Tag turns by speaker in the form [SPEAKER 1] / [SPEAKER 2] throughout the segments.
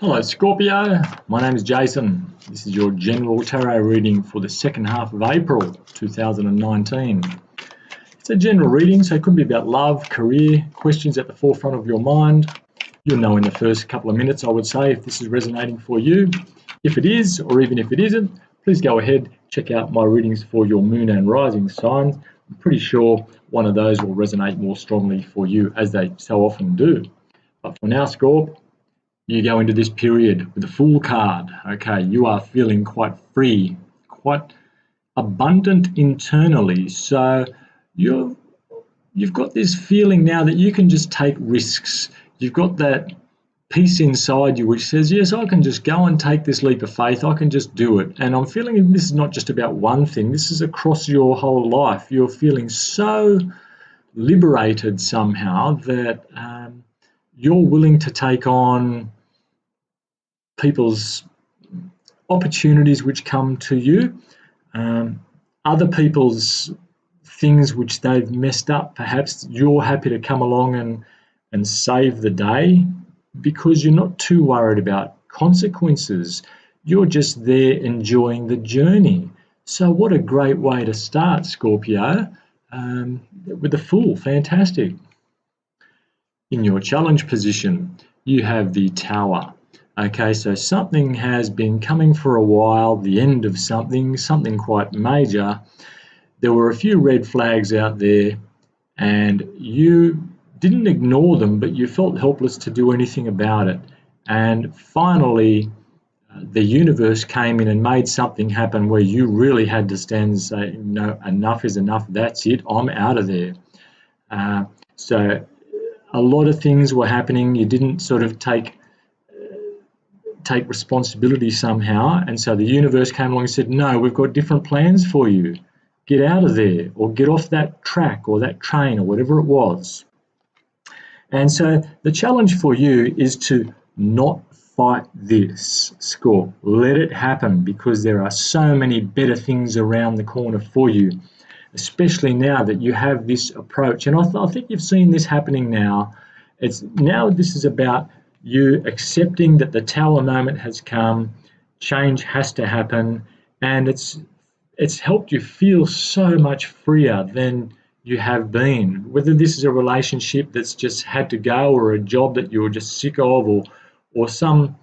[SPEAKER 1] Hello Scorpio, my name is Jason. This is your general tarot reading for the second half of April 2019. It's a general reading, so it could be about love, career, questions at the forefront of your mind. You'll know in the first couple of minutes, I would say, if this is resonating for you. If it is, or even if it isn't, please go ahead, check out my readings for your moon and rising signs. I'm pretty sure one of those will resonate more strongly for you, as they so often do. But for now, Scorp, you go into this period with the Fool card. Okay, you are feeling quite free, quite abundant internally. So you've got this feeling now that you can just take risks. You've got that piece inside you which says, yes, I can just go and take this leap of faith. I can just do it. And I'm feeling this is not just about one thing. This is across your whole life. You're feeling so liberated somehow that you're willing to take on people's opportunities which come to you, other people's things which they've messed up. Perhaps you're happy to come along and save the day because you're not too worried about consequences. You're just there enjoying the journey. So what a great way to start, Scorpio, with the Fool. Fantastic. In your challenge position, you have the Tower. Okay, so something has been coming for a while, the end of something quite major. There were a few red flags out there and you didn't ignore them, but you felt helpless to do anything about it. And finally, the universe came in and made something happen where you really had to stand and say, no, enough is enough, that's it, I'm out of there. So a lot of things were happening. You didn't sort of take responsibility somehow, and so the universe came along and said, no, we've got different plans for you. Get out of there, or get off that track or that train or whatever it was. And so the challenge for you is to not fight this, Scorp. Let it happen, because there are so many better things around the corner for you, especially now that you have this approach. And I think you've seen this happening now. This is about you accepting that the Tower moment has come, change has to happen, and it's helped you feel so much freer than you have been. Whether this is a relationship that's just had to go, or a job that you're just sick of, or some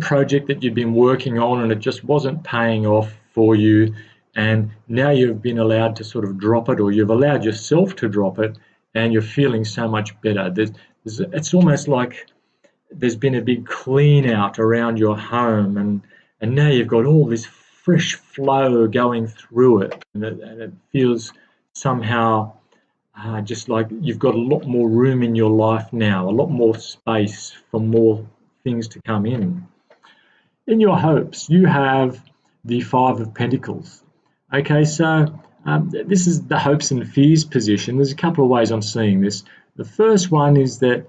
[SPEAKER 1] project that you've been working on and it just wasn't paying off for you, and now you've been allowed to sort of drop it, or you've allowed yourself to drop it, and you're feeling so much better. It's almost like there's been a big clean out around your home, and now you've got all this fresh flow going through it, and it feels somehow just like you've got a lot more room in your life now, a lot more space for more things to come in. In your hopes, you have the Five of Pentacles. Okay, so this is the hopes and fears position. There's a couple of ways I'm seeing this. The first one is that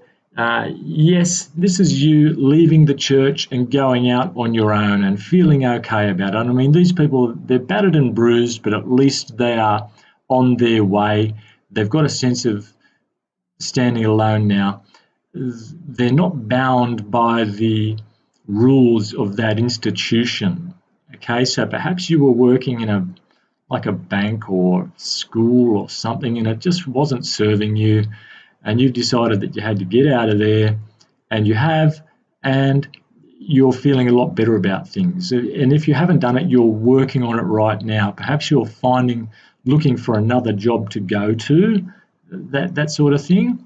[SPEAKER 1] yes, this is you leaving the church and going out on your own and feeling okay about it. I mean, these people, they're battered and bruised, but at least they are on their way. They've got a sense of standing alone now. They're not bound by the rules of that institution. Okay, so perhaps you were working in like a bank or school or something, and it just wasn't serving you, and you've decided that you had to get out of there, and you have, and you're feeling a lot better about things. And if you haven't done it, you're working on it right now. Perhaps you're looking for another job to go to, that sort of thing.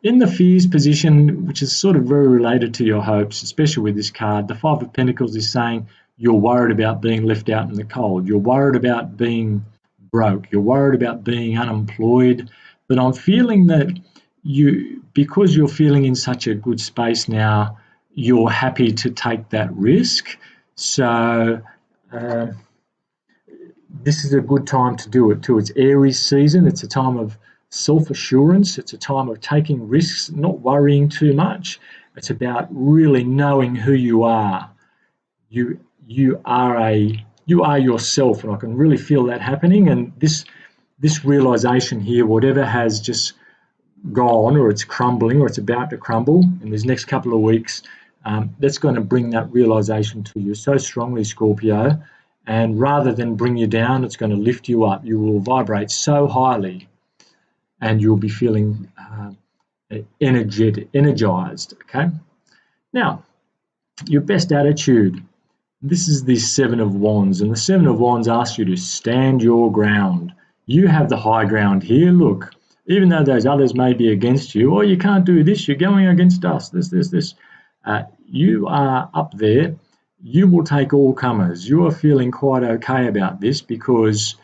[SPEAKER 1] In the fears position, which is sort of very related to your hopes, especially with this card, the Five of Pentacles is saying you're worried about being left out in the cold. You're worried about being broke. You're worried about being unemployed. But I'm feeling that because you're feeling in such a good space now, you're happy to take that risk. So this is a good time to do it too. It's Aries season. It's a time of self-assurance. It's a time of taking risks, not worrying too much. It's about really knowing who you are. You are yourself, and I can really feel that happening. And this realization here, whatever has just gone, or it's crumbling, or it's about to crumble in these next couple of weeks, that's going to bring that realization to you so strongly, Scorpio. And rather than bring you down, it's going to lift you up. You will vibrate so highly, and you'll be feeling energized. Okay. Now, your best attitude. This is the Seven of Wands, and the Seven of Wands asks you to stand your ground. You have the high ground here. Look, even though those others may be against you, or you can't do this, you're going against us, this. You are up there. You will take all comers. You are feeling quite okay about this because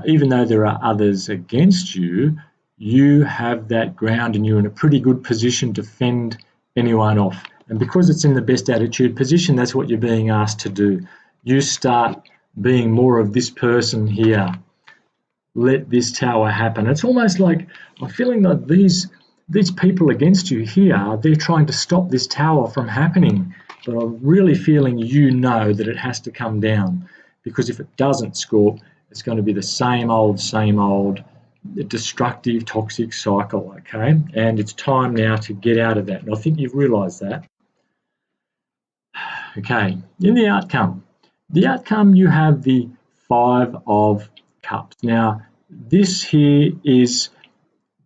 [SPEAKER 1] even though there are others against you, you have that ground and you're in a pretty good position to fend anyone off. And because it's in the best attitude position, that's what you're being asked to do. You start being more of this person here. Let this tower happen. It's almost like I'm feeling that these people against you here, they're trying to stop this tower from happening. But I'm really feeling you know that it has to come down. Because if it doesn't, Scorp, it's going to be the same old destructive, toxic cycle, okay? And it's time now to get out of that. And I think you've realised that. Okay, in the outcome you have the Five of Cups. Now, this here is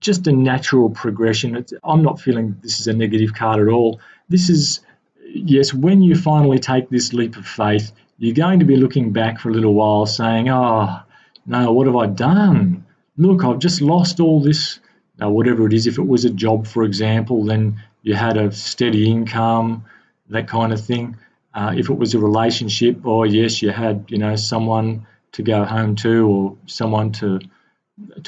[SPEAKER 1] just a natural progression. I'm not feeling this is a negative card at all. This is, yes, when you finally take this leap of faith, you're going to be looking back for a little while saying, oh, no, what have I done? Look, I've just lost all this. Now, whatever it is, if it was a job, for example, then you had a steady income, that kind of thing. If it was a relationship, or yes, you had, someone to go home to or someone to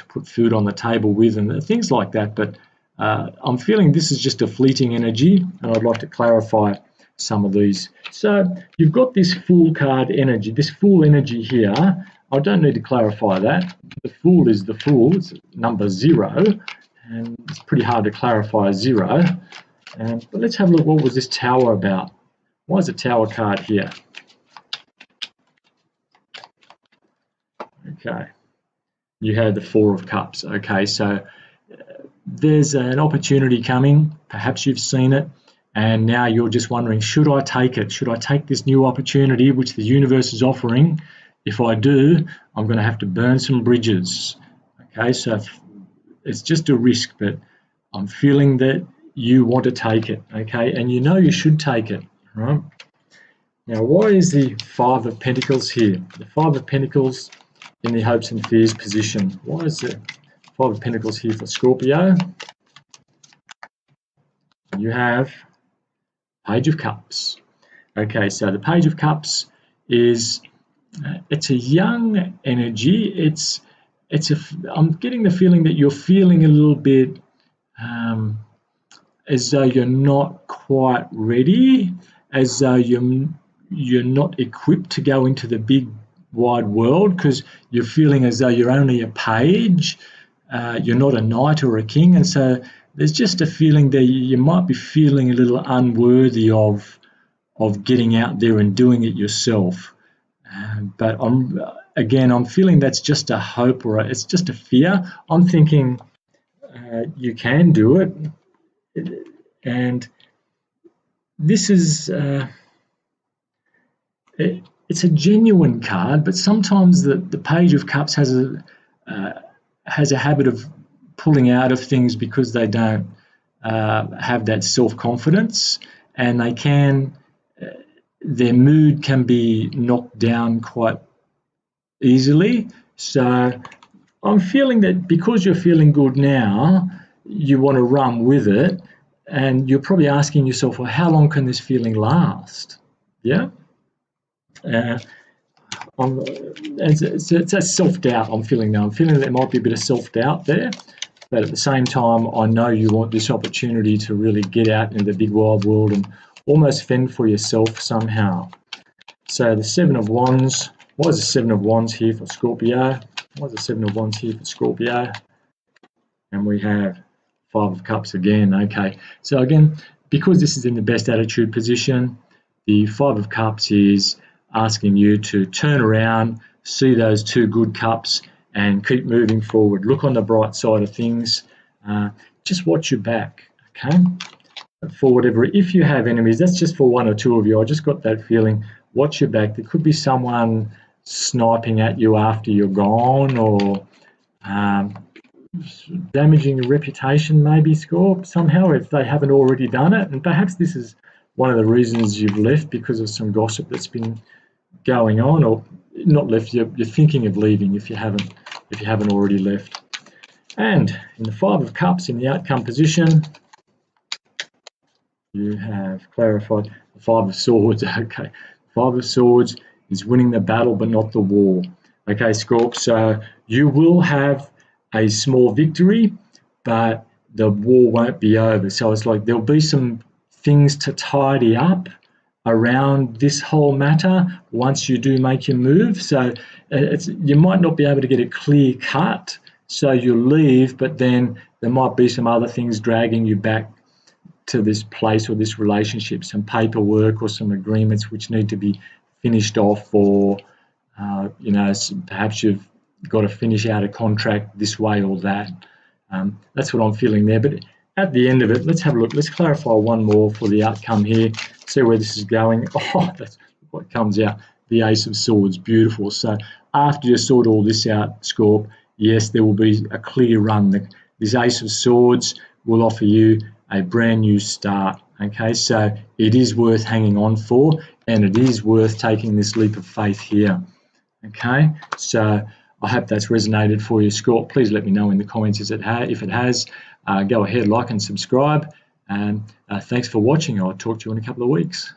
[SPEAKER 1] put food on the table with and things like that. But I'm feeling this is just a fleeting energy, and I'd like to clarify some of these. So you've got this Fool card energy, this Fool energy here. I don't need to clarify that. The Fool is the Fool. It's number 0, and it's pretty hard to clarify 0. But let's have a look. What was this Tower about? Why is the Tower card here? Okay. You had the Four of Cups. Okay, so there's an opportunity coming. Perhaps you've seen it, and now you're just wondering, should I take it? Should I take this new opportunity which the universe is offering? If I do, I'm going to have to burn some bridges. Okay, so it's just a risk, but I'm feeling that you want to take it. Okay, and you know you should take it, right? Now, why is the Five of Pentacles here? The Five of Pentacles in the hopes and fears position. Why is the Five of Pentacles here for Scorpio? You have Page of Cups. Okay, so the Page of Cups is it's a young energy. I'm getting the feeling that you're feeling a little bit as though you're not quite ready, as though you're not equipped to go into the big wide world, because you're feeling as though you're only a page, you're not a knight or a king, and so there's just a feeling that you might be feeling a little unworthy of getting out there and doing it yourself. But I'm feeling that's just a hope, or it's just a fear. I'm thinking you can do it, and this is it's a genuine card, but sometimes the Page of Cups has a habit of pulling out of things because they don't have that self-confidence, and their mood can be knocked down quite easily. So I'm feeling that because you're feeling good now, you want to run with it, and you're probably asking yourself, well, how long can this feeling last? Yeah. It's a self-doubt I'm feeling now. I'm feeling that there might be a bit of self-doubt there, but at the same time, I know you want this opportunity to really get out into the big wide world and almost fend for yourself somehow. So the Seven of Wands. Why is the Seven of Wands here for Scorpio? Why is the Seven of Wands here for Scorpio? And we have Five of Cups again. Okay, so again, because this is in the best attitude position, the Five of Cups is asking you to turn around, see those two good cups, and keep moving forward. Look on the bright side of things. Just watch your back, okay? for whatever. If you have enemies, that's just for one or two of you. I just got that feeling. Watch your back. There could be someone sniping at you after you're gone, or damaging your reputation, maybe, Scorp, somehow, if they haven't already done it. And perhaps this is one of the reasons you've left, because of some gossip that's been going on, or not left. You're thinking of leaving if you haven't already left. And in the Five of Cups, in the outcome position, you have clarified the Five of Swords. Okay, Five of Swords is winning the battle but not the war. Okay, Scorp, so you will have a small victory, but the war won't be over. So it's like there'll be some things to tidy up around this whole matter once you do make your move. So you might not be able to get a clear cut, so you leave, but then there might be some other things dragging you back to this place or this relationship, some paperwork or some agreements which need to be finished off, or perhaps you've got to finish out a contract this way or that. That's what I'm feeling there. But at the end of it, let's have a look. Let's clarify one more for the outcome here. See where this is going. Oh, that's what comes out. The Ace of Swords, beautiful. So after you sort all this out, Scorp, yes, there will be a clear run. This Ace of Swords will offer you a brand new start. Okay, so it is worth hanging on for, and it is worth taking this leap of faith here. Okay, so I hope that's resonated for you, Scorp. Please let me know in the comments if it has. Go ahead, like and subscribe. And thanks for watching. I'll talk to you in a couple of weeks.